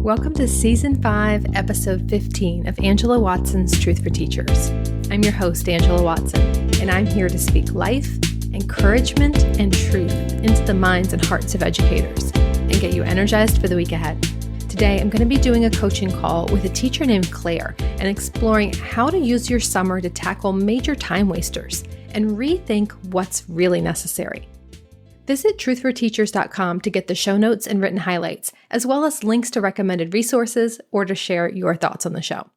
Welcome to Season 5, Episode 15 of Angela Watson's Truth for Teachers. I'm your host, Angela Watson, and I'm here to speak life, encouragement, and truth into the minds and hearts of educators and get you energized for the week ahead. Today, I'm going to be doing a coaching call with a teacher named Claire and exploring how to use your summer to tackle major time wasters and rethink what's really necessary. Visit truthforteachers.com to get the show notes and written highlights, as well as links to recommended resources or to share your thoughts on the show.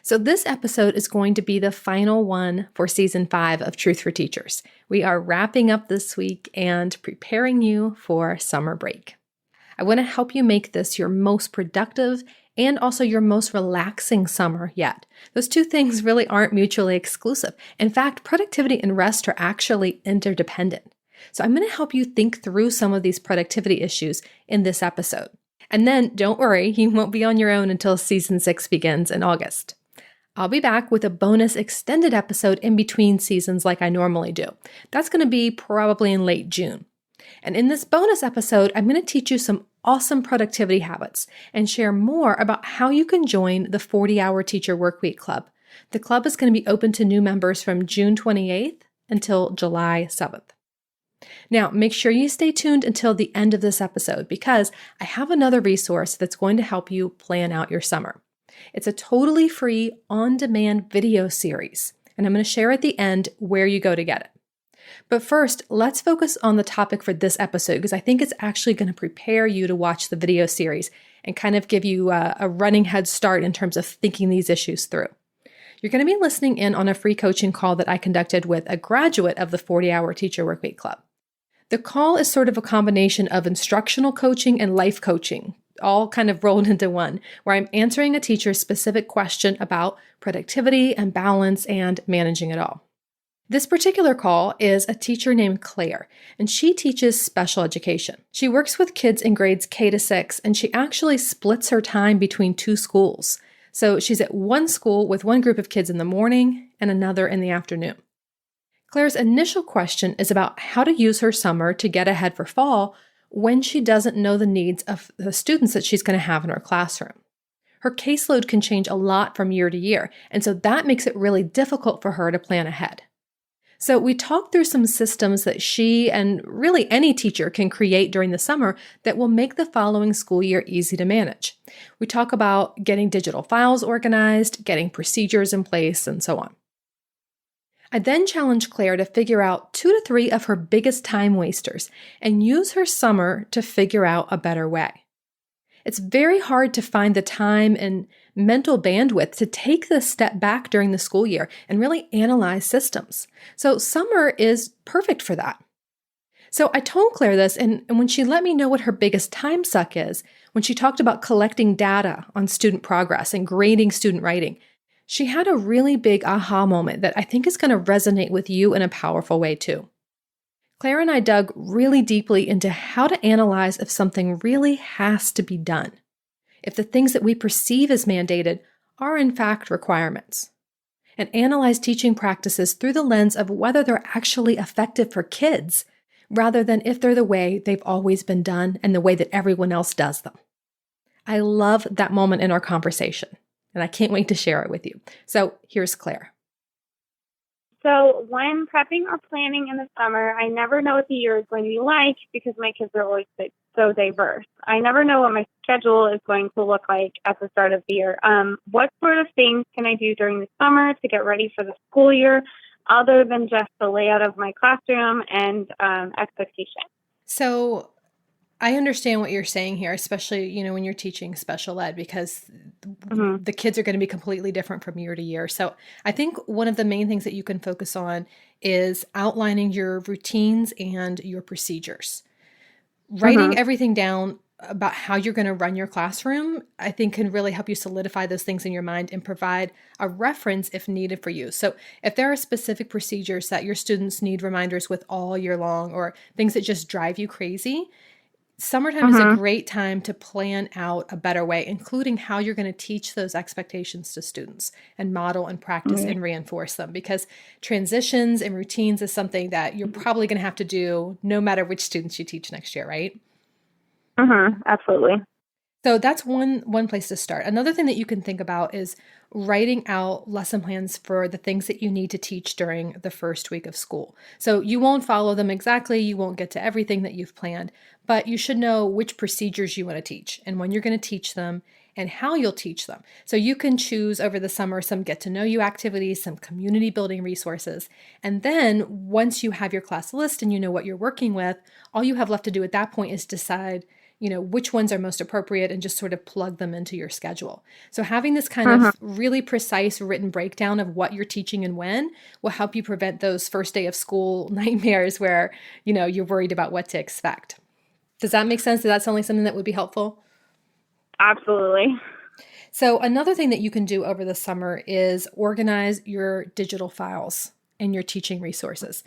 So this episode is going to be the final one for Season 5 of Truth for Teachers. We are wrapping up this week and preparing you for summer break. I want to help you make this your most productive and also your most relaxing summer yet. Those two things really aren't mutually exclusive. In fact, productivity and rest are actually interdependent. So I'm going to help you think through some of these productivity issues in this episode. And then don't worry, you won't be on your own until Season 6 begins in August. I'll be back with a bonus extended episode in between seasons like I normally do. That's going to be probably in late June. And in this bonus episode, I'm going to teach you some awesome productivity habits and share more about how you can join the 40-Hour Teacher Workweek Club. The club is going to be open to new members from June 28th until July 7th. Now, make sure you stay tuned until the end of this episode because I have another resource that's going to help you plan out your summer. It's a totally free, on-demand video series, and I'm going to share at the end where you go to get it. But first, let's focus on the topic for this episode because I think it's actually going to prepare you to watch the video series and kind of give you a running head start in terms of thinking these issues through. You're going to be listening in on a free coaching call that I conducted with a graduate of the 40-Hour Teacher Workweek Club. The call is sort of a combination of instructional coaching and life coaching, all kind of rolled into one, where I'm answering a teacher's specific question about productivity and balance and managing it all. This particular call is a teacher named Claire, and she teaches special education. She works with kids in grades K to 6, and she actually splits her time between two schools. So she's at one school with one group of kids in the morning and another in the afternoon. Claire's initial question is about how to use her summer to get ahead for fall when she doesn't know the needs of the students that she's going to have in her classroom. Her caseload can change a lot from year to year, and so that makes it really difficult for her to plan ahead. So we talked through some systems that she and really any teacher can create during the summer that will make the following school year easy to manage. We talk about getting digital files organized, getting procedures in place, and so on. I then challenged Claire to figure out 2 to 3 of her biggest time wasters and use her summer to figure out a better way. It's very hard to find the time and mental bandwidth to take this step back during the school year and really analyze systems. So summer is perfect for that. So I told Claire this, and when she let me know what her biggest time suck is, when she talked about collecting data on student progress and grading student writing, she had a really big aha moment that I think is going to resonate with you in a powerful way too. Claire and I dug really deeply into how to analyze if something really has to be done, if the things that we perceive as mandated are in fact requirements, and analyze teaching practices through the lens of whether they're actually effective for kids, rather than if they're the way they've always been done and the way that everyone else does them. I love that moment in our conversation. And I can't wait to share it with you. So here's Claire. So when prepping or planning in the summer, I never know what the year is going to be like because my kids are always so diverse. I never know what my schedule is going to look like at the start of the year. What sort of things can I do during the summer to get ready for the school year other than just the layout of my classroom and expectation? So I understand what you're saying here, especially, when you're teaching special ed because the kids are going to be completely different from year to year. So I think one of the main things that you can focus on is outlining your routines and your procedures. Writing everything down about how you're going to run your classroom, I think can really help you solidify those things in your mind and provide a reference if needed for you. So if there are specific procedures that your students need reminders with all year long or things that just drive you crazy, summertime is a great time to plan out a better way, including how you're going to teach those expectations to students and model and practice and reinforce them because transitions and routines is something that you're probably going to have to do no matter which students you teach next year, right? Absolutely. So that's one place to start. Another thing that you can think about is writing out lesson plans for the things that you need to teach during the first week of school. So you won't follow them exactly, you won't get to everything that you've planned, but you should know which procedures you want to teach and when you're going to teach them and how you'll teach them. So you can choose over the summer some get to know you activities, some community building resources. And then once you have your class list and you know what you're working with, all you have left to do at that point is decide which ones are most appropriate and just sort of plug them into your schedule. So having this kind of really precise written breakdown of what you're teaching and when will help you prevent those first day of school nightmares where, you're worried about what to expect. Does that make sense? Does that sound like something that would be helpful? Absolutely. So another thing that you can do over the summer is organize your digital files and your teaching resources.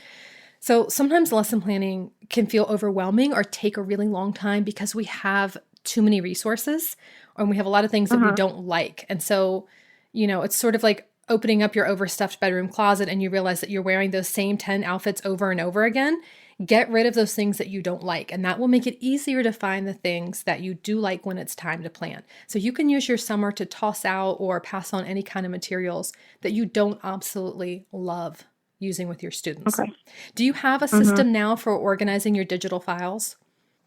So sometimes lesson planning can feel overwhelming or take a really long time because we have too many resources and we have a lot of things that we don't like. And so, it's sort of like opening up your overstuffed bedroom closet and you realize that you're wearing those same 10 outfits over and over again. Get rid of those things that you don't like, and that will make it easier to find the things that you do like when it's time to plan. So you can use your summer to toss out or pass on any kind of materials that you don't absolutely love using with your students. Okay. Do you have a system now for organizing your digital files?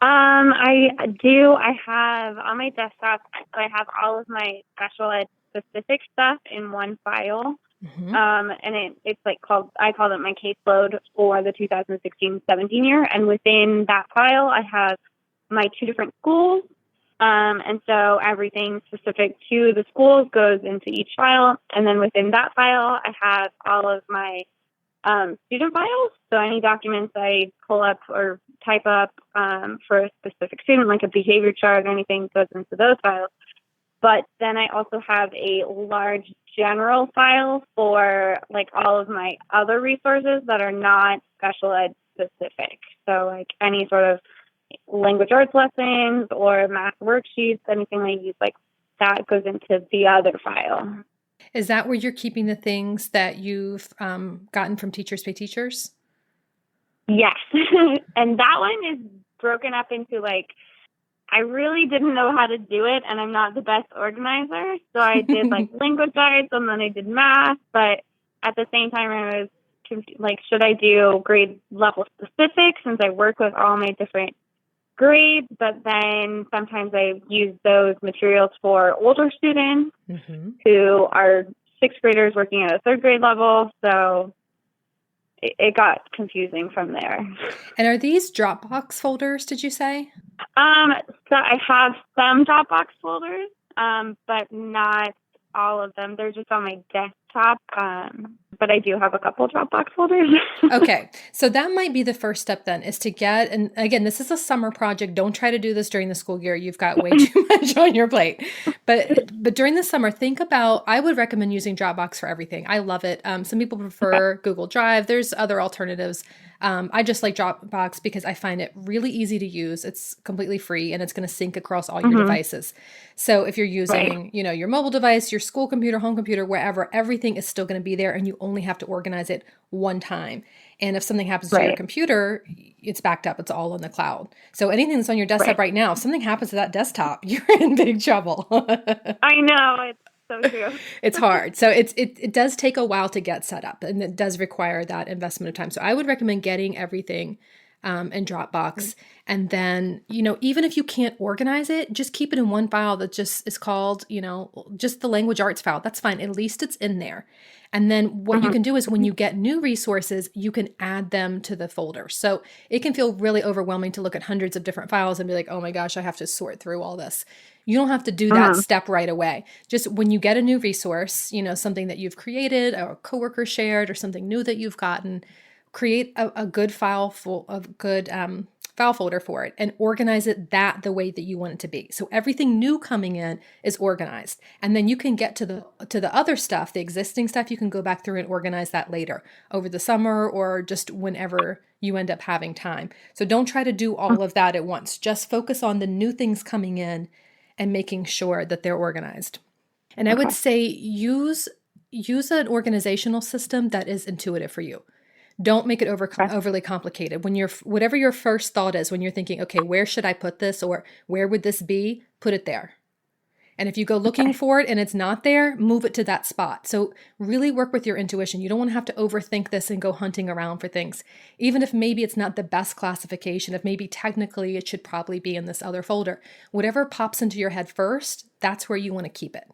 I do. I have on my desktop, I have all of my special ed specific stuff in one file. And it's like I call it my caseload for the 2016-17 year. And within that file, I have my 2 different schools. And so everything specific to the schools goes into each file. And then within that file, I have all of my student files. So any documents I pull up or type up for a specific student, like a behavior chart or anything, goes into those files. But then I also have a large general file for like all of my other resources that are not special ed specific. So like any sort of language arts lessons or math worksheets, anything I use like that goes into the other file. Is that where you're keeping the things that you've gotten from Teachers Pay Teachers? Yes. And that one is broken up into like, I really didn't know how to do it, and I'm not the best organizer. So I did like language arts, and then I did math. But at the same time, I was like, should I do grade level specific since I work with all my different grades? But then sometimes I use those materials for older students who are 6th graders working at a 3rd grade level. So it got confusing from there. And are these Dropbox folders, did you say? So I have some Dropbox folders, but not all of them. They're just on my desktop. But I do have a couple Dropbox folders. Okay. So that might be the first step then, is to get, and again, this is a summer project. Don't try to do this during the school year. You've got way too much on your plate. But during the summer, think about, I would recommend using Dropbox for everything. I love it. Some people prefer Google Drive. There's other alternatives. I just like Dropbox because I find it really easy to use. It's completely free and it's going to sync across all your devices. So if you're using, your mobile device, your school computer, home computer, wherever, everything is still going to be there and you only have to organize it one time. And if something happens to your computer, it's backed up. It's all on the cloud. So anything that's on your desktop right now, if something happens to that desktop, you're in big trouble. I know. It's so true. It's hard. So it does take a while to get set up, and it does require that investment of time. So I would recommend getting everything in Dropbox. And then, even if you can't organize it, just keep it in one file that just is called, just the language arts file. That's fine. At least it's in there. And then what you can do is when you get new resources, you can add them to the folder. So it can feel really overwhelming to look at hundreds of different files and be like, oh my gosh, I have to sort through all this. You don't have to do that step right away. Just when you get a new resource, something that you've created or a coworker shared or something new that you've gotten, create a good file file folder for it and organize it the way that you want it to be. So everything new coming in is organized. And then you can get to the other stuff, the existing stuff, you can go back through and organize that later over the summer or just whenever you end up having time. So don't try to do all of that at once. Just focus on the new things coming in and making sure that they're organized. And I would say use an organizational system that is intuitive for you. Don't make it overly complicated. Whatever your first thought is, when you're thinking, okay, where should I put this, or where would this be? Put it there. And if you go looking for it and it's not there, move it to that spot. So really work with your intuition. You don't want to have to overthink this and go hunting around for things. Even if maybe it's not the best classification, if maybe technically it should probably be in this other folder. Whatever pops into your head first, that's where you want to keep it,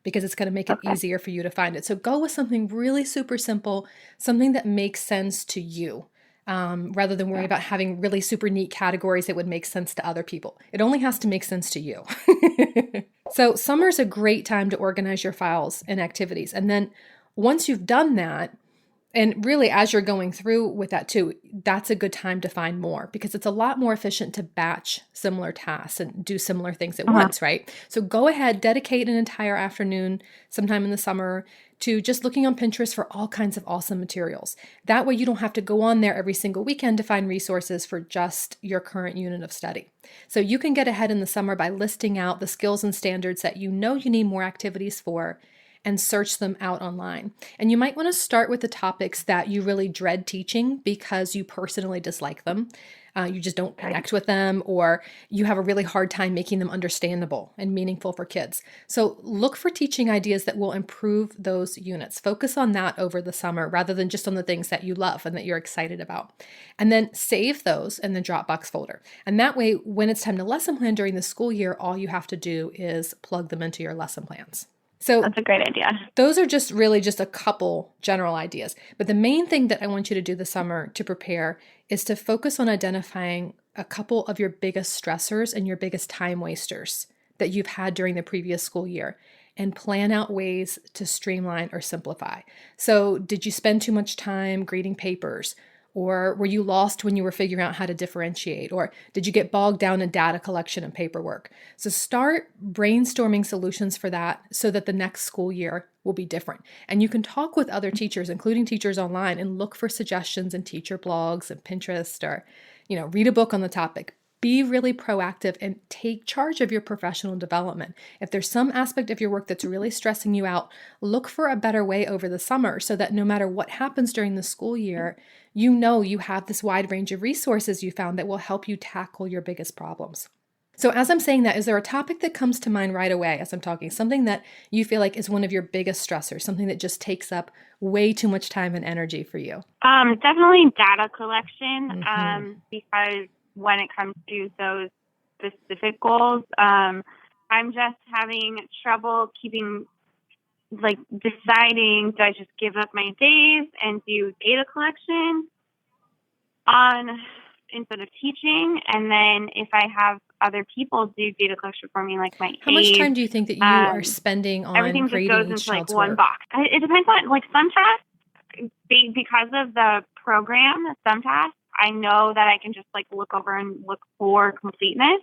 because it's going to make it easier for you to find it. So go with something really super simple, something that makes sense to you. Rather than worry about having really super neat categories that would make sense to other people. It only has to make sense to you. So summer's a great time to organize your files and activities. And then once you've done that, and really as you're going through with that too, that's a good time to find more, because it's a lot more efficient to batch similar tasks and do similar things at once, right? So go ahead, dedicate an entire afternoon sometime in the summer to just looking on Pinterest for all kinds of awesome materials. That way you don't have to go on there every single weekend to find resources for just your current unit of study. So you can get ahead in the summer by listing out the skills and standards that you know you need more activities for, and search them out online. And you might want to start with the topics that you really dread teaching because you personally dislike them. You just don't connect with them, or you have a really hard time making them understandable and meaningful for kids. So look for teaching ideas that will improve those units. Focus on that over the summer rather than just on the things that you love and that you're excited about. And then save those in the Dropbox folder. And that way, when it's time to lesson plan during the school year, all you have to do is plug them into your lesson plans. So that's a great idea. Those are just really just a couple general ideas. But the main thing that I want you to do this summer to prepare is to focus on identifying a couple of your biggest stressors and your biggest time wasters that you've had during the previous school year, and plan out ways to streamline or simplify. So did you spend too much time grading papers? Or were you lost when you were figuring out how to differentiate? Or did you get bogged down in data collection and paperwork? So start brainstorming solutions for that so that the next school year will be different. And you can talk with other teachers, including teachers online, and look for suggestions in teacher blogs and Pinterest, or, read a book on the topic. Be really proactive and take charge of your professional development. If there's some aspect of your work that's really stressing you out, look for a better way over the summer so that no matter what happens during the school year, you have this wide range of resources you found that will help you tackle your biggest problems. So as I'm saying that, is there a topic that comes to mind right away as I'm talking? Something that you feel like is one of your biggest stressors, something that just takes up way too much time and energy for you? Definitely data collection, because when it comes to those specific goals, I'm just having trouble deciding, do I just give up my days and do data collection instead of teaching? And then if I have other people do data collection for me, like my How much time do you think that you are spending on everything grading just goes each into child's one work? box. It depends on some tasks, because of the program, some tasks I know that I can just look over and look for completeness.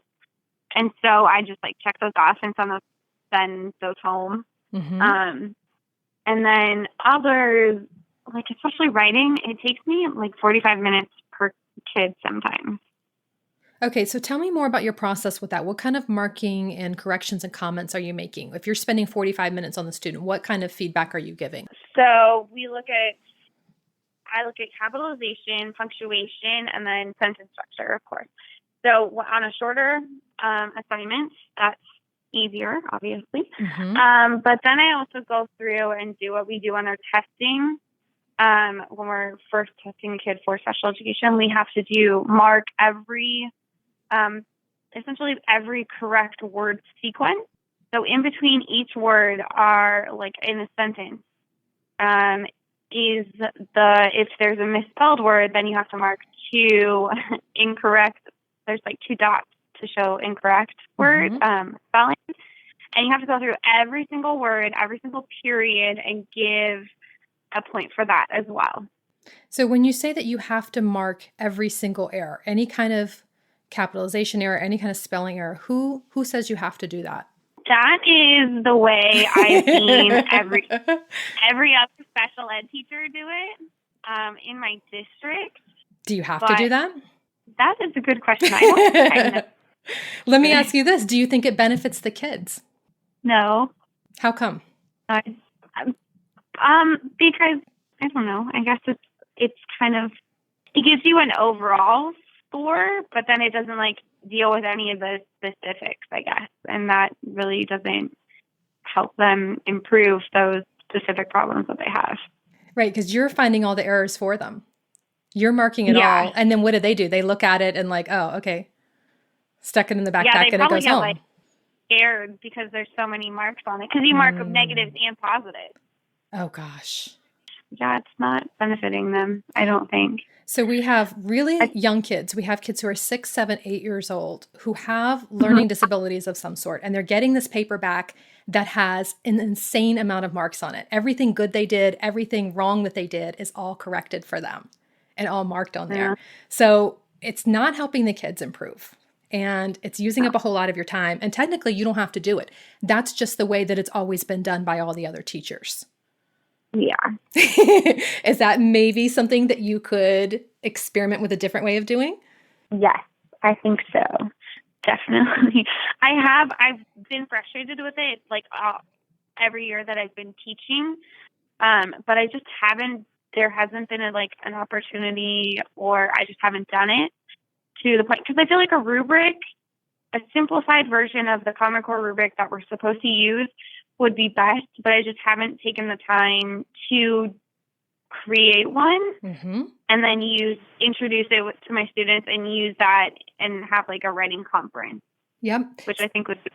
And so I just check those off and send those home. And then others, especially writing, it takes me 45 minutes per kid sometimes. Okay, so tell me more about your process with that. What kind of marking and corrections and comments are you making? If you're spending 45 minutes on the student, what kind of feedback are you giving? So I look at capitalization, punctuation, and then sentence structure, of course. So on a shorter assignment, that's easier, obviously. But then I also go through and do what we do on our testing. When we're first testing a kid for special education, we have to mark essentially every correct word sequence. So in between each word are, in a sentence, if there's a misspelled word, then you have to mark 2 incorrect. There's 2 dots to show incorrect word spelling. And you have to go through every single word, every single period, and give a point for that as well. So when you say that you have to mark every single error, any kind of capitalization error, any kind of spelling error, who says you have to do that? That is the way I've seen every other special ed teacher do it in my district. Do you have to do that? That is a good question. I don't think I know. Let me ask you this. Do you think it benefits the kids? No. How come? Because I don't know. I guess it's kind of, it gives you an overall score, but then it doesn't like deal with any of the specifics, I guess. And that really doesn't help them improve those specific problems that they have. Right, because you're finding all the errors for them. You're marking it all. And then what do? They look at it and like, oh, okay. Stuck it in the backpack and it goes home. Like scared because there's so many marks on it. Because you mark negatives and positives. Oh, gosh. Yeah, it's not benefiting them, I don't think. So we have really young kids. We have kids who are 6, 7, 8 years old who have learning disabilities of some sort. And they're getting this paper back that has an insane amount of marks on it. Everything good they did, everything wrong that they did is all corrected for them and all marked on there. So it's not helping the kids improve. And it's using up a whole lot of your time. And technically, you don't have to do it. That's just the way that it's always been done by all the other teachers. Yeah. Is that maybe something that you could experiment with a different way of doing? Yes, I think so. Definitely. I've been frustrated with it like every year that I've been teaching. But I just there hasn't been an opportunity, or I just haven't done it to the point, because I feel like a rubric, a simplified version of the Common Core rubric that we're supposed to use would be best, but I just haven't taken the time to create one and then introduce it to my students and use that and have a writing conference. Yep. Which I think would be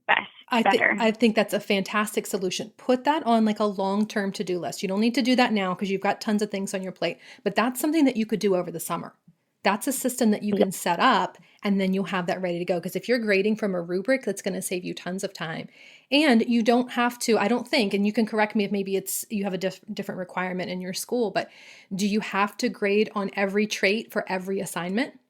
best. I think that's a fantastic solution. Put that on a long-term to-do list. You don't need to do that now because you've got tons of things on your plate, but that's something that you could do over the summer. That's a system that you can set up, and then you'll have that ready to go. Because if you're grading from a rubric, that's going to save you tons of time. And you don't have to, I don't think, and you can correct me if maybe you have a different requirement in your school, but do you have to grade on every trait for every assignment?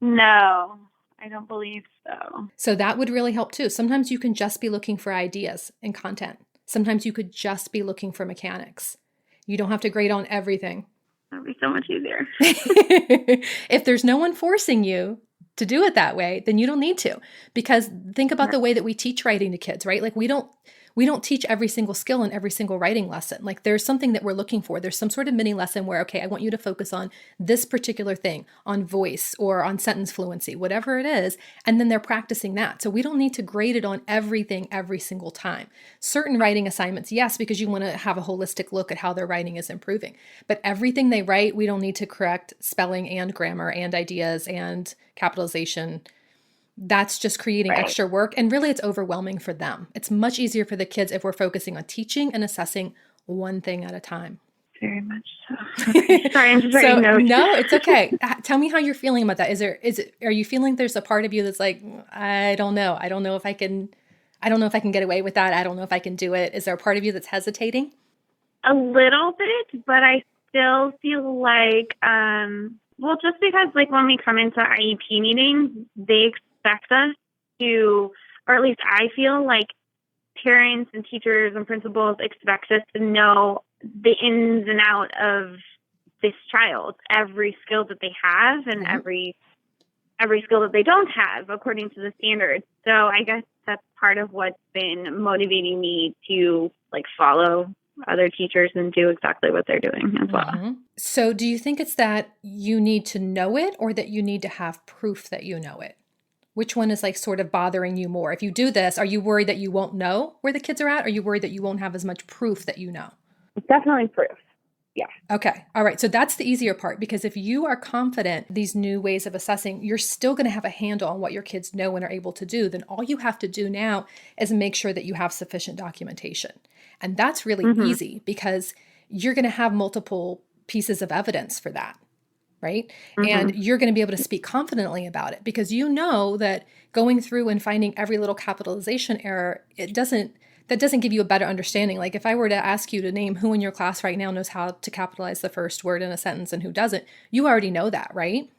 No, I don't believe so. So that would really help too. Sometimes you can just be looking for ideas and content. Sometimes you could just be looking for mechanics. You don't have to grade on everything. That'd be so much easier. If there's no one forcing you to do it that way, then you don't need to. Because think about the way that we teach writing to kids, right? We don't teach every single skill in every single writing lesson. There's something that we're looking for. There's some sort of mini lesson where, okay, I want you to focus on this particular thing, on voice or on sentence fluency, whatever it is. And then they're practicing that. So we don't need to grade it on everything every single time. Certain writing assignments, yes, because you want to have a holistic look at how their writing is improving. But everything they write, we don't need to correct spelling and grammar and ideas and capitalization. That's just creating extra work. And really, it's overwhelming for them. It's much easier for the kids if we're focusing on teaching and assessing one thing at a time. Very much so. Okay. Sorry, I'm just writing notes. No, it's okay. Tell me how you're feeling about that. Are you feeling there's a part of you that's like, I don't know. I don't know if I can get away with that. I don't know if I can do it. Is there a part of you that's hesitating? A little bit, but I still feel like, just because when we come into IEP meetings, they expect us to, or at least I feel like parents and teachers and principals expect us to know the ins and out of this child, every skill that they have and every skill that they don't have according to the standards. So I guess that's part of what's been motivating me to follow other teachers and do exactly what they're doing as well. So do you think it's that you need to know it or that you need to have proof that you know it? Which one is sort of bothering you more? If you do this, are you worried that you won't know where the kids are at? Or are you worried that you won't have as much proof that you know? Definitely proof. Yeah. Okay. All right. So that's the easier part, because if you are confident these new ways of assessing, you're still going to have a handle on what your kids know and are able to do. Then all you have to do now is make sure that you have sufficient documentation. And that's really easy because you're going to have multiple pieces of evidence for that. Right? And you're going to be able to speak confidently about it because you know that going through and finding every little capitalization error, that doesn't give you a better understanding. If I were to ask you to name who in your class right now knows how to capitalize the first word in a sentence and who doesn't, you already know that, right?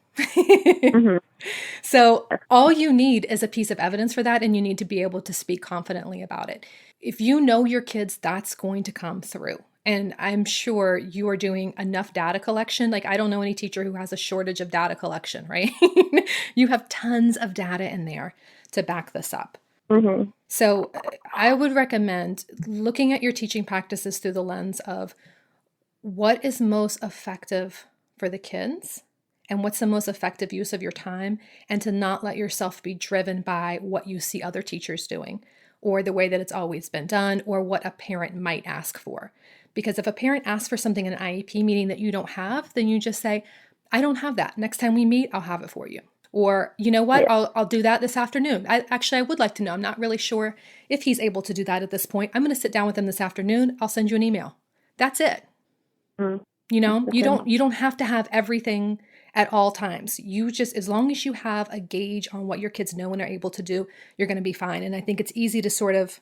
So all you need is a piece of evidence for that, and you need to be able to speak confidently about it. If you know your kids, that's going to come through. And I'm sure you are doing enough data collection. I don't know any teacher who has a shortage of data collection, right? You have tons of data in there to back this up. So I would recommend looking at your teaching practices through the lens of what is most effective for the kids and what's the most effective use of your time, and to not let yourself be driven by what you see other teachers doing or the way that it's always been done or what a parent might ask for. Because if a parent asks for something in an IEP meeting that you don't have, then you just say, I don't have that. Next time we meet, I'll have it for you. Or, you know what, I'll do that this afternoon. I would like to know. I'm not really sure if he's able to do that at this point. I'm going to sit down with him this afternoon. I'll send you an email. That's it. Mm. You know, you don't have to have everything at all times. You just, as long as you have a gauge on what your kids know and are able to do, you're going to be fine. And I think it's easy to sort of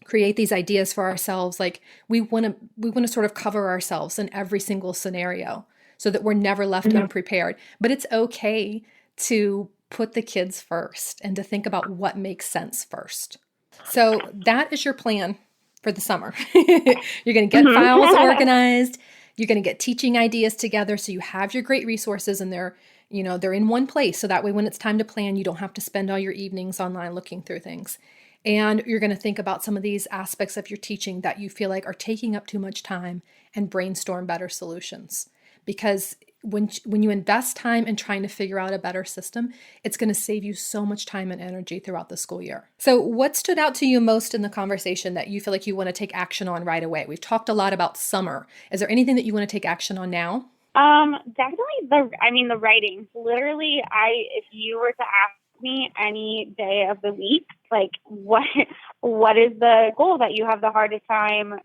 create these ideas for ourselves. Like we want to sort of cover ourselves in every single scenario so that we're never left unprepared. But it's okay to put the kids first and to think about what makes sense first. So that is your plan for the summer. You're going to get files organized. You're going to get teaching ideas together so you have your great resources and they're in one place. So that way when it's time to plan, you don't have to spend all your evenings online looking through things. And you're going to think about some of these aspects of your teaching that you feel like are taking up too much time and brainstorm better solutions. Because when you invest time in trying to figure out a better system, it's going to save you so much time and energy throughout the school year. So what stood out to you most in the conversation that you feel like you want to take action on right away? We've talked a lot about summer. Is there anything that you want to take action on now? Definitely the writing. Literally, if you were to ask me any day of the week, like what is the goal that you have the hardest time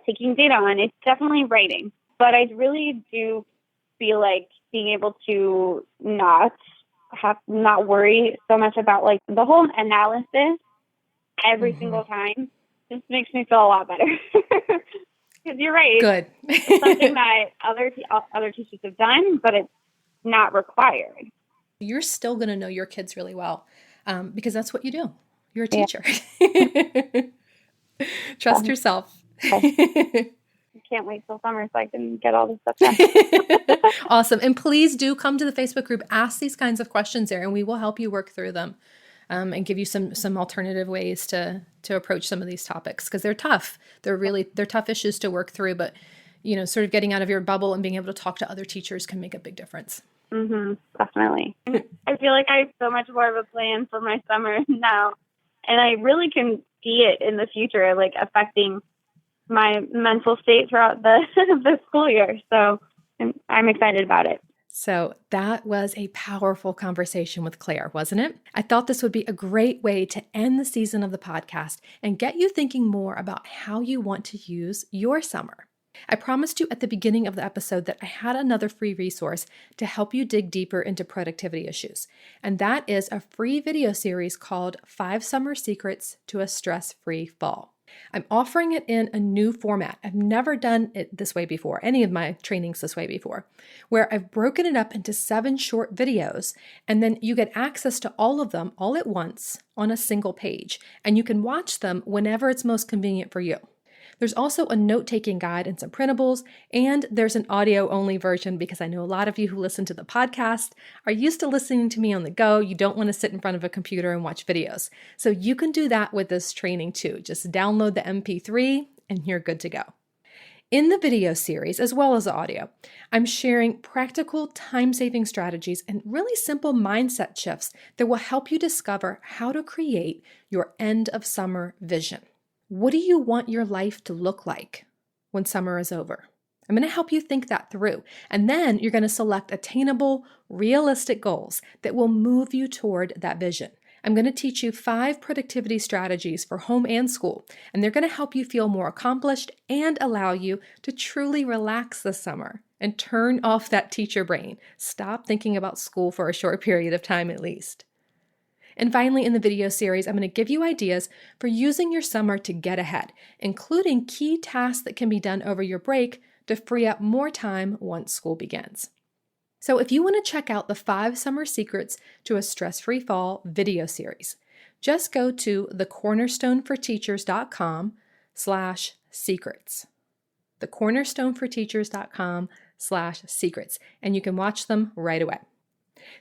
taking data on? It's definitely writing. But I really do feel like being able to not worry so much about like the whole analysis every single time just makes me feel a lot better. Because you're right. Good. It's something that other teachers have done, but it's not required. You're still going to know your kids really well because that's what you do. You're a teacher. Trust yourself. Can't wait till summer so I can get all this stuff done. Awesome. And please do come to the Facebook group, ask these kinds of questions there, and we will help you work through them and give you some alternative ways to approach some of these topics because they're tough. They're tough issues to work through, but sort of getting out of your bubble and being able to talk to other teachers can make a big difference. Definitely. I feel like I have so much more of a plan for my summer now, and I really can see it in the future, like affecting my mental state throughout the school year. So I'm excited about it. So that was a powerful conversation with Claire, wasn't it? I thought this would be a great way to end the season of the podcast and get you thinking more about how you want to use your summer. I promised you at the beginning of the episode that I had another free resource to help you dig deeper into productivity issues, and that is a free video series called 5 Summer Secrets to a Stress-Free Fall. I'm offering it in a new format. I've never done it this way before, any of my trainings this way before, where I've broken it up into 7 short videos, and then you get access to all of them all at once on a single page, and you can watch them whenever it's most convenient for you. There's also a note-taking guide and some printables, and there's an audio-only version because I know a lot of you who listen to the podcast are used to listening to me on the go. You don't want to sit in front of a computer and watch videos. So you can do that with this training too. Just download the MP3 and you're good to go. In the video series, as well as the audio, I'm sharing practical time-saving strategies and really simple mindset shifts that will help you discover how to create your end-of-summer vision. What do you want your life to look like when summer is over? I'm going to help you think that through. And then you're going to select attainable, realistic goals that will move you toward that vision. I'm going to teach you 5 productivity strategies for home and school, and they're going to help you feel more accomplished and allow you to truly relax this summer and turn off that teacher brain. Stop thinking about school for a short period of time at least. And finally, in the video series, I'm going to give you ideas for using your summer to get ahead, including key tasks that can be done over your break to free up more time once school begins. So if you want to check out the 5 Summer Secrets to a Stress-Free Fall video series, just go to thecornerstoneforteachers.com/secrets. thecornerstoneforteachers.com/secrets, and you can watch them right away.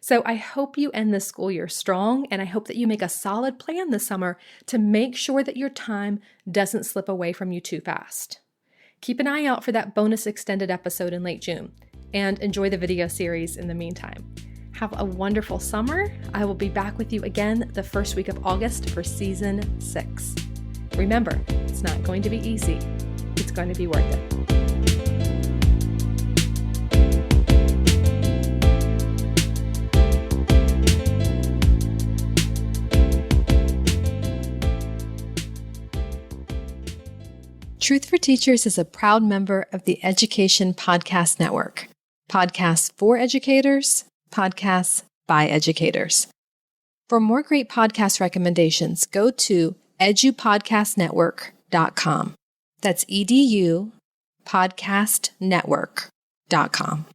So I hope you end this school year strong, and I hope that you make a solid plan this summer to make sure that your time doesn't slip away from you too fast. Keep an eye out for that bonus extended episode in late June, and enjoy the video series in the meantime. Have a wonderful summer. I will be back with you again the first week of August for season 6. Remember, it's not going to be easy. It's going to be worth it. Truth for Teachers is a proud member of the Education Podcast Network. Podcasts for educators, podcasts by educators. For more great podcast recommendations, go to edupodcastnetwork.com. That's edupodcastnetwork.com.